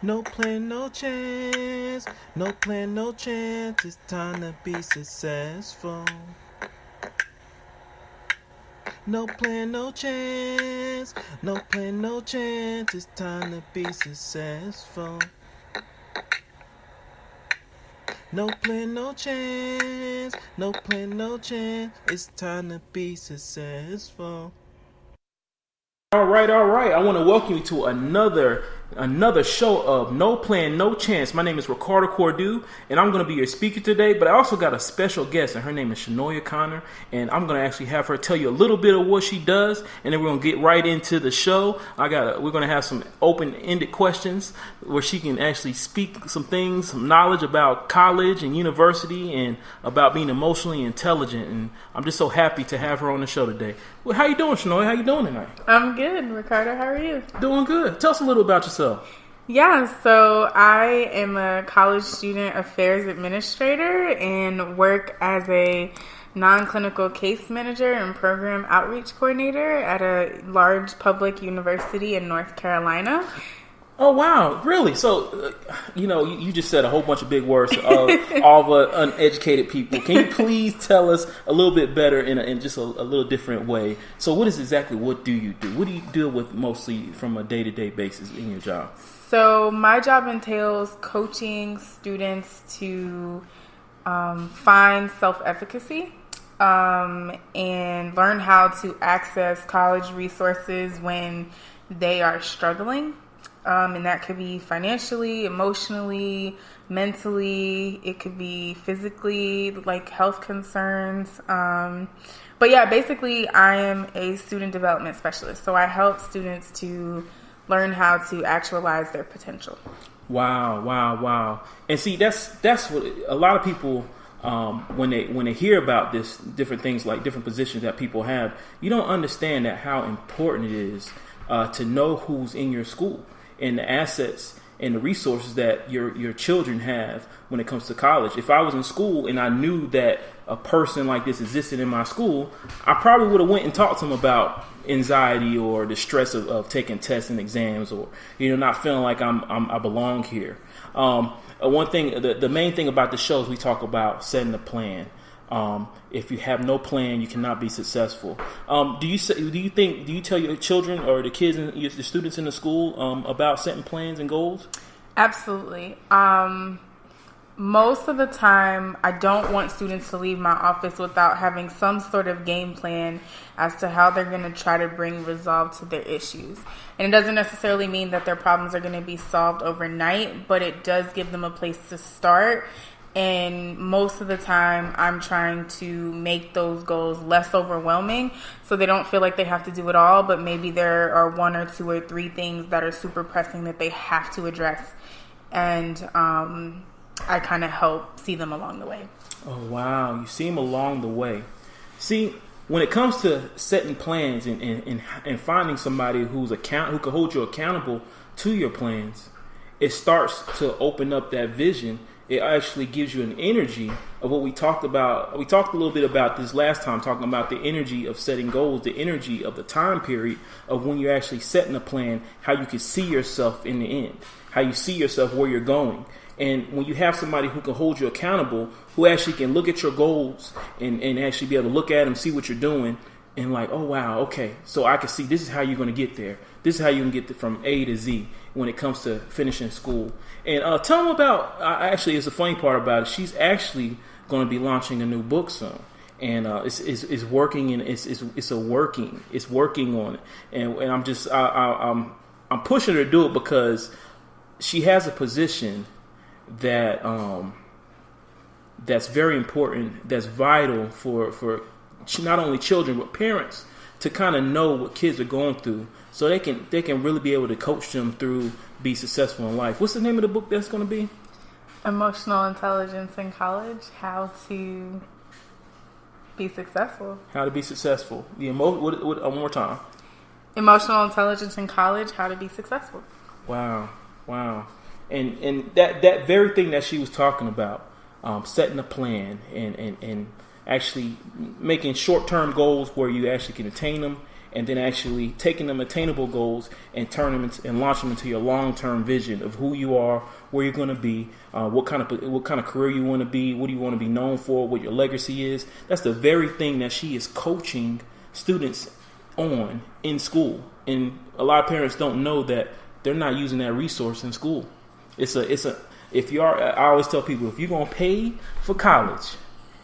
No plan, no chance. No plan, no chance. It's time to be successful. No plan, no chance. No plan, no chance. It's time to be successful. No plan, no chance. No plan, no chance. It's time to be successful. All right. I want to welcome you to another show of No Plan, No Chance. My name is Ricardo Cordu, and I'm going to be your speaker today. But I also got a special guest, and her name is Shanoya Connor, and I'm going to actually have her tell you a little bit of what she does, and then we're going to get right into the show. We're going to have some open-ended questions where she can actually speak some things, some knowledge about college and university, and about being emotionally intelligent. And I'm just so happy to have her on the show today. Well, how you doing, Shanoya? How you doing tonight? I'm good, Ricardo. How are you? Doing good. Tell us a little about yourself. Yeah, so I am a college student affairs administrator and work as a non-clinical case manager and program outreach coordinator at a large public university in North Carolina. Oh, wow. Really? So, you just said a whole bunch of big words of all the uneducated people. Can you please tell us a little bit better in just a little different way? So what do you do? What do you deal with mostly from a day-to-day basis in your job? So my job entails coaching students to find self-efficacy and learn how to access college resources when they are struggling. And that could be financially, emotionally, mentally. It could be physically, like health concerns. But yeah, basically I am a student development specialist. So I help students to learn how to actualize their potential. Wow. And see, that's what a lot of people, when they hear about this, different things like different positions that people have, you don't understand that how important it is to know who's in your school and the assets and the resources that your children have when it comes to college. If I was in school and I knew that a person like this existed in my school, I probably would have went and talked to them about anxiety or the stress of taking tests and exams, or not feeling like I belong here. One thing, the main thing about the show is we talk about setting a plan. If you have no plan, you cannot be successful. Do you tell your children or the kids and the students in the school about setting plans and goals? Absolutely. Most of the time, I don't want students to leave my office without having some sort of game plan as to how they're going to try to bring resolve to their issues. And it doesn't necessarily mean that their problems are going to be solved overnight, but it does give them a place to start. And most of the time, I'm trying to make those goals less overwhelming so they don't feel like they have to do it all, but maybe there are one or two or three things that are super pressing that they have to address. And I kind of help see them along the way. Oh, wow. You see them along the way. See, when it comes to setting plans and finding somebody who can hold you accountable to your plans, it starts to open up that vision. It actually gives you an energy of what we talked about. We talked a little bit about this last time, talking about the energy of setting goals, the energy of the time period of when you're actually setting a plan, how you can see yourself in the end, how you see yourself where you're going. And when you have somebody who can hold you accountable, who actually can look at your goals and actually be able to look at them, see what you're doing, and like, oh, wow, okay, so I can see this is how you're going to get there. This is how you can get from A to Z when it comes to finishing school. And tell them about, actually, it's a funny part about it. She's actually going to be launching a new book soon. And it's working, and it's working on it. And I'm pushing her to do it because she has a position that that's very important, that's vital for not only children but parents to kind of know what kids are going through, so they can really be able to coach them through be successful in life. What's the name of the book that's going to be? Emotional Intelligence in College: How to Be Successful. How to be successful. One more time. Emotional Intelligence in College: How to Be Successful. Wow. And that very thing that she was talking about, setting a plan and actually making short-term goals where you actually can attain them, and then actually taking them attainable goals and turn them and launch them into your long-term vision of who you are, where you're going to be, what kind of career you want to be, what do you want to be known for, what your legacy is. That's the very thing that she is coaching students on in school. And a lot of parents don't know that they're not using that resource in school. I always tell people, if you're going to pay for college,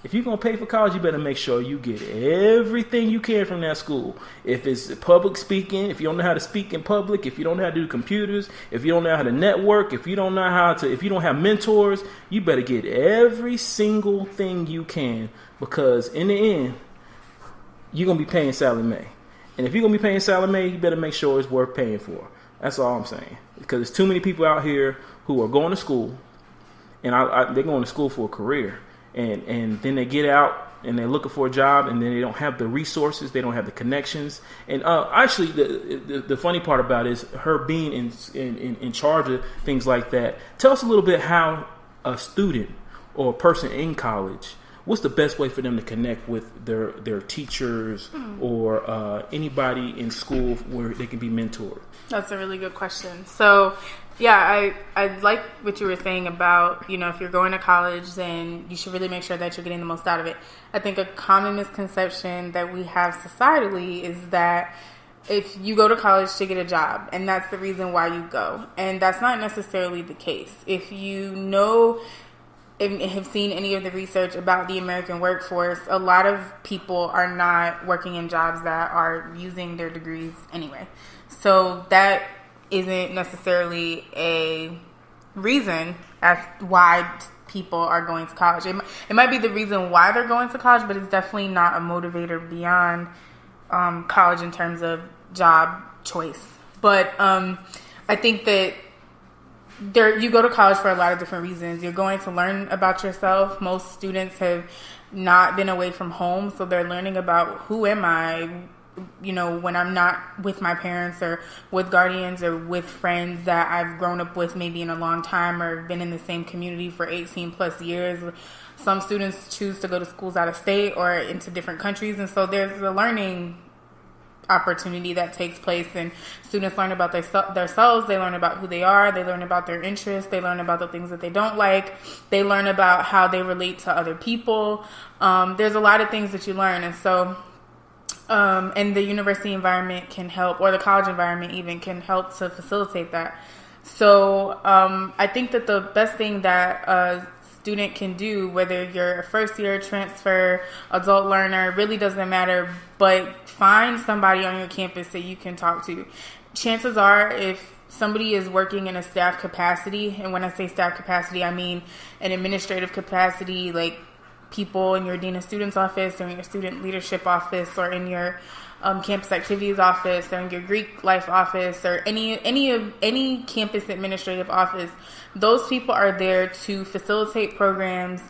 you better make sure you get everything you can from that school. If it's public speaking, if you don't know how to speak in public, if you don't know how to do computers, if you don't know how to network, if you don't have mentors, you better get every single thing you can, because in the end, you're going to be paying Sally Mae. And if you're going to be paying Sally Mae, you better make sure it's worth paying for. That's all I'm saying. Because there's too many people out here who are going to school, and they're going to school for a career. And then they get out and they're looking for a job, and then they don't have the resources, they don't have the connections. And actually, the funny part about it is her being in charge of things like that. Tell us a little bit how a student or a person in college, what's the best way for them to connect with their teachers or anybody in school where they can be mentored? That's a really good question. So, yeah, I like what you were saying about, if you're going to college, then you should really make sure that you're getting the most out of it. I think a common misconception that we have societally is that if you go to college to get a job, and that's the reason why you go. And that's not necessarily the case. If you know and have seen any of the research about the American workforce, a lot of people are not working in jobs that are using their degrees anyway. So that isn't necessarily a reason as why people are going to college. It might be the reason why they're going to college, but it's definitely not a motivator beyond college in terms of job choice. But I think that you go to college for a lot of different reasons. You're going to learn about yourself. Most students have not been away from home, so they're learning about who am I, when I'm not with my parents or with guardians or with friends that I've grown up with maybe in a long time or been in the same community for 18 plus years. Some students choose to go to schools out of state or into different countries, and so there's a learning opportunity that takes place, and students learn about themselves, they learn about who they are, they learn about their interests, they learn about the things that they don't like, they learn about how they relate to other people. There's a lot of things that you learn, and so and the university environment can help, or the college environment even can help to facilitate that. So I think that the best thing that a student can do, whether you're a first year transfer, adult learner, really doesn't matter, but find somebody on your campus that you can talk to. Chances are, if somebody is working in a staff capacity, and when I say staff capacity, I mean an administrative capacity, like people in your dean of students office or in your student leadership office or in your campus activities office or in your Greek life office or any campus administrative office. Those people are there to facilitate programs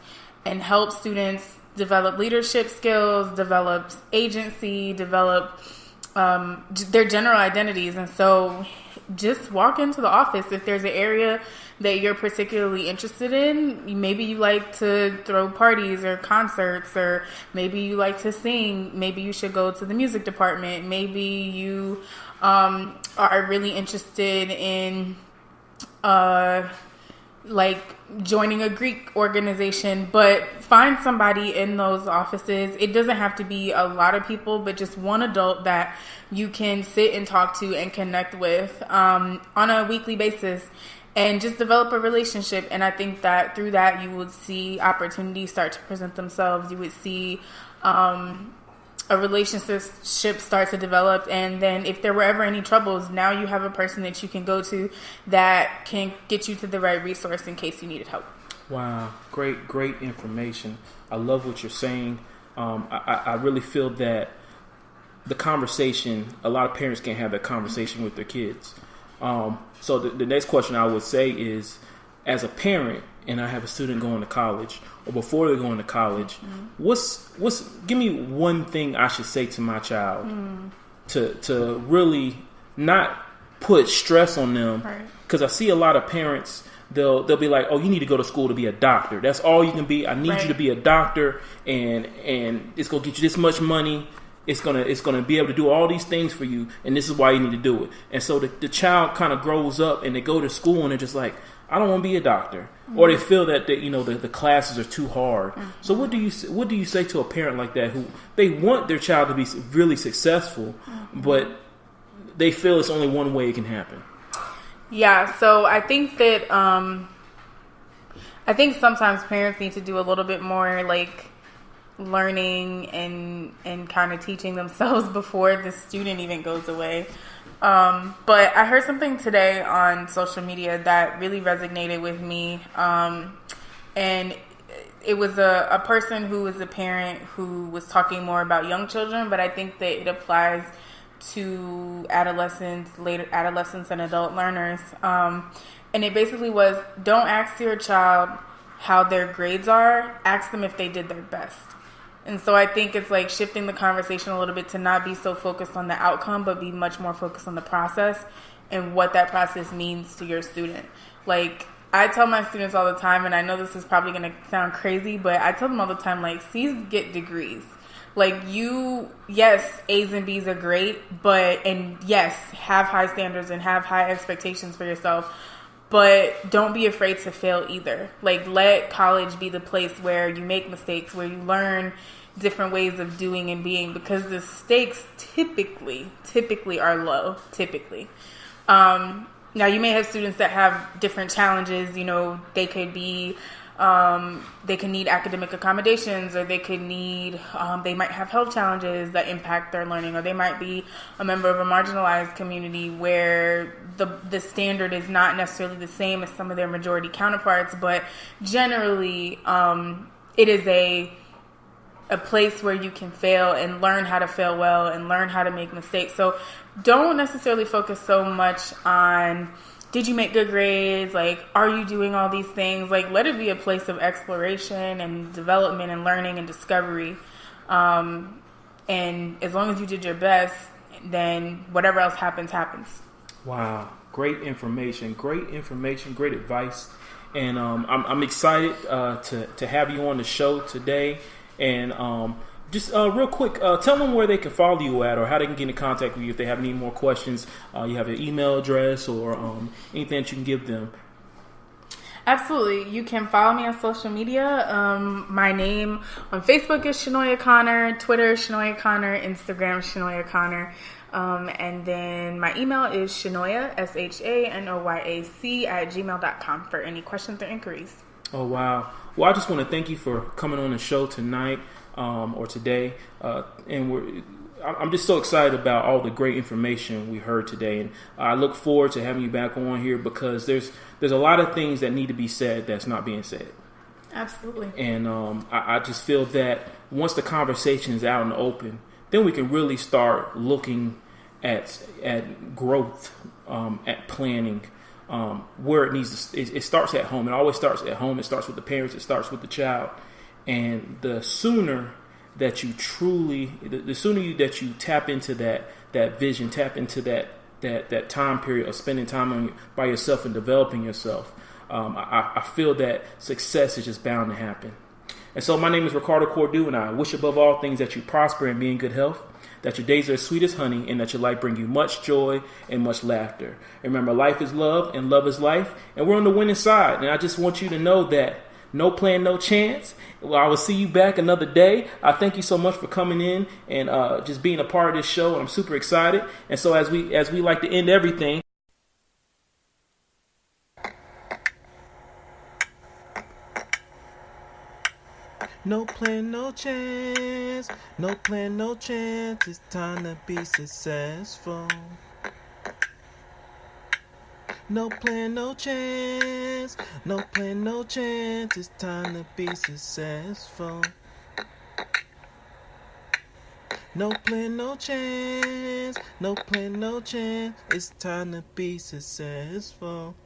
and help students develop leadership skills, develop agency, develop their general identities. And so just walk into the office. If there's an area that you're particularly interested in, maybe you like to throw parties or concerts, or maybe you like to sing, maybe you should go to the music department, maybe you are really interested in like joining a Greek organization. But find somebody in those offices. It doesn't have to be a lot of people, but just one adult that you can sit and talk to and connect with on a weekly basis, and just develop a relationship. And I think that through that, you would see opportunities start to present themselves. You would see a relationship start to develop. And then if there were ever any troubles, now you have a person that you can go to that can get you to the right resource in case you needed help. Wow. Great information. I love what you're saying. I really feel that the conversation, a lot of parents can't have that conversation with their kids. So the next question I would say is, as a parent, and I have a student going to college, or before they're going to college, give me one thing I should say to my child to really not put stress on them. Because I see a lot of parents, they'll be like, oh, you need to go to school to be a doctor. That's all you can be. I need you to be a doctor, and it's going to get you this much money. it's gonna be able to do all these things for you, and this is why you need to do it. And so the child kind of grows up, and they go to school, and they're just like, I don't want to be a doctor, or they feel that the classes are too hard. So what do you say to a parent like that who they want their child to be really successful, but they feel it's only one way it can happen? Yeah, so I think that I think sometimes parents need to do a little bit more like learning and kind of teaching themselves before the student even goes away. But I heard something today on social media that really resonated with me. And it was a person who was a parent who was talking more about young children, but I think that it applies to later adolescents and adult learners. And it basically was, don't ask your child how their grades are, ask them if they did their best. And so I think it's like shifting the conversation a little bit to not be so focused on the outcome, but be much more focused on the process and what that process means to your student. Like, I tell my students all the time, and I know this is probably going to sound crazy, but I tell them all the time, like, C's get degrees. Like, yes, A's and B's are great, and yes, have high standards and have high expectations for yourself, but don't be afraid to fail either. Like, let college be the place where you make mistakes, where you learn different ways of doing and being, because the stakes typically are low, typically. Now, you may have students that have different challenges. They could be, they can need academic accommodations, or they could need, they might have health challenges that impact their learning, or they might be a member of a marginalized community where the standard is not necessarily the same as some of their majority counterparts, but generally, it is a place where you can fail and learn how to fail well and learn how to make mistakes. So don't necessarily focus so much on, did you make good grades? Like, are you doing all these things? Like, let it be a place of exploration and development and learning and discovery. And as long as you did your best, then whatever else happens. Wow. Great information, great advice. And I'm excited to have you on the show today. And just real quick, tell them where they can follow you at, or how they can get in contact with you if they have any more questions. You have an email address or anything that you can give them. Absolutely. You can follow me on social media. My name on Facebook is Shanoya Connor, Twitter Shanoya Connor, Instagram Shanoya Connor. And then my email is Shanoya, SHANOYAC @gmail.com for any questions or inquiries. Oh, wow. Well, I just want to thank you for coming on the show tonight or today. And I'm just so excited about all the great information we heard today. And I look forward to having you back on here, because there's a lot of things that need to be said that's not being said. Absolutely. And I just feel that once the conversation is out in the open, then we can really start looking at growth, at planning, where it needs to. It starts at home. It always starts at home. It starts with the parents. It starts with the child. And the sooner that you that you tap into that vision, tap into that time period of spending time by yourself and developing yourself, I feel that success is just bound to happen. And so my name is Ricardo Cordu, and I wish above all things that you prosper and be in good health, that your days are as sweet as honey, and that your life bring you much joy and much laughter. Remember, life is love, and love is life, and we're on the winning side. And I just want you to know that no plan, no chance. Well, I will see you back another day. I thank you so much for coming in and just being a part of this show, and I'm super excited. And so as we like to end everything, no plan, no chance. No plan, no chance. It's time to be successful. No plan, no chance. No plan, no chance. It's time to be successful. No plan, no chance. No plan, no chance. It's time to be successful.